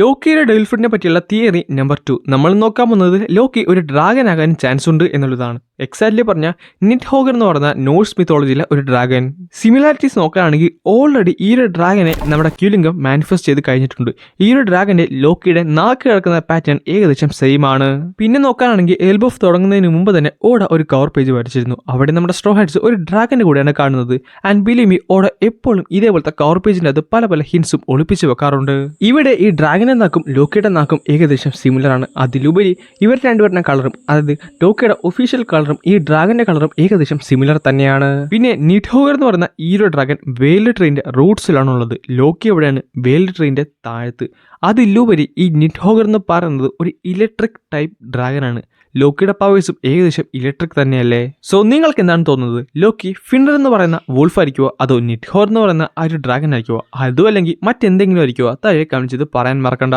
ലോക്കിയുടെ ഡെവിൽഫുഡിനെ പറ്റിയുള്ള theory number 2 നമ്മൾ നോക്കാൻ പോകുന്നത് ലോക്കി ഒരു ഡ്രാഗൻ ആകാൻ ചാൻസ് ഉണ്ട് എന്നുള്ളതാണ്. എക്സാക്ട്ലി പറഞ്ഞാൽ നിഡ്ഹോഗർ എന്ന് പറയുന്ന നോർസ് മിത്തോളജിയിലെ ഒരു ഡ്രാഗൻ. സിമിലാരിറ്റീസ് നോക്കുകയാണെങ്കിൽ ഓൾറെഡി ഈ ഒരു ഡ്രാഗനെ നമ്മുടെ ക്യൂലിംഗം മാനിഫെസ്റ്റ് ചെയ്ത് കഴിഞ്ഞിട്ടുണ്ട്. ഈ ഒരു ഡ്രാഗന്റെ ലോക്കിയുടെ നാക്ക് കിടക്കുന്ന പാറ്റേൺ ഏകദേശം സെയിം ആണ്. പിന്നെ നോക്കാനാണെങ്കിൽ എൽബോഫ് തുടങ്ങുന്നതിന് മുമ്പ് തന്നെ ഓട ഒരു കവർ പേജ് വരച്ചിരുന്നു. അവിടെ നമ്മുടെ സ്ട്രോ ഹാറ്റ്സ് ഒരു ഡ്രാഗന്റെ കൂടെയാണ് കാണുന്നത്. ആൻഡ് ബിലീവ് മീ, ഓട എപ്പോഴും ഇതേപോലത്തെ കവർ പേജിന്റെ അത് പല ഹിൻസും ഒളിപ്പിച്ച് വെക്കാറുണ്ട്. ഇവിടെ ഈ ഡ്രാഗന്റെ നാക്കും ലോക്കിയുടെ നാക്കും ഏകദേശം സിമിലർ ആണ്. അതിലുപരി ഇവർ രണ്ടുപേരുടെ കളറും, അതായത് ലോക്കിയുടെ ഒഫീഷ്യൽ കളറും ഈ ഡ്രാഗന്റെ കളറും ഏകദേശം സിമിലർ തന്നെയാണ്. പിന്നെ നിഡ്ഹോഗർ എന്ന് പറയുന്ന ഈ ഒരു ഡ്രാഗൻ വേൾഡ് ട്രെയിന്റെ റൂട്ട്സിലാണുള്ളത്. ലോക്കി എവിടെയാണ്? വേൾഡ് ട്രെയിന്റെ താഴത്ത്. അതിലുപരി ഈ നിഡ്ഹോഗർ എന്ന് പറയുന്നത് ഒരു ഇലക്ട്രിക് ടൈപ്പ് ഡ്രാഗനാണ്. ലോക്കിയുടെ പവേഴ്സും ഏകദേശം ഇലക്ട്രിക് തന്നെയല്ലേ? സോ നിങ്ങൾക്ക് എന്താണ് തോന്നുന്നത്? ലോക്കി ഫിൻഡർ എന്ന് പറയുന്ന വോൾഫ് ആയിരിക്കുമോ, അതോ നിഡ്ഹോഗർ എന്ന് പറയുന്ന ആ ഒരു ഡ്രാഗൻ ആയിരിക്കുമോ, അതോ അല്ലെങ്കിൽ മറ്റെന്തെങ്കിലും ആയിരിക്കുമോ? താഴെ കമന്റ് ചെയ്ത് പറയാൻ മറക്കണ്ട.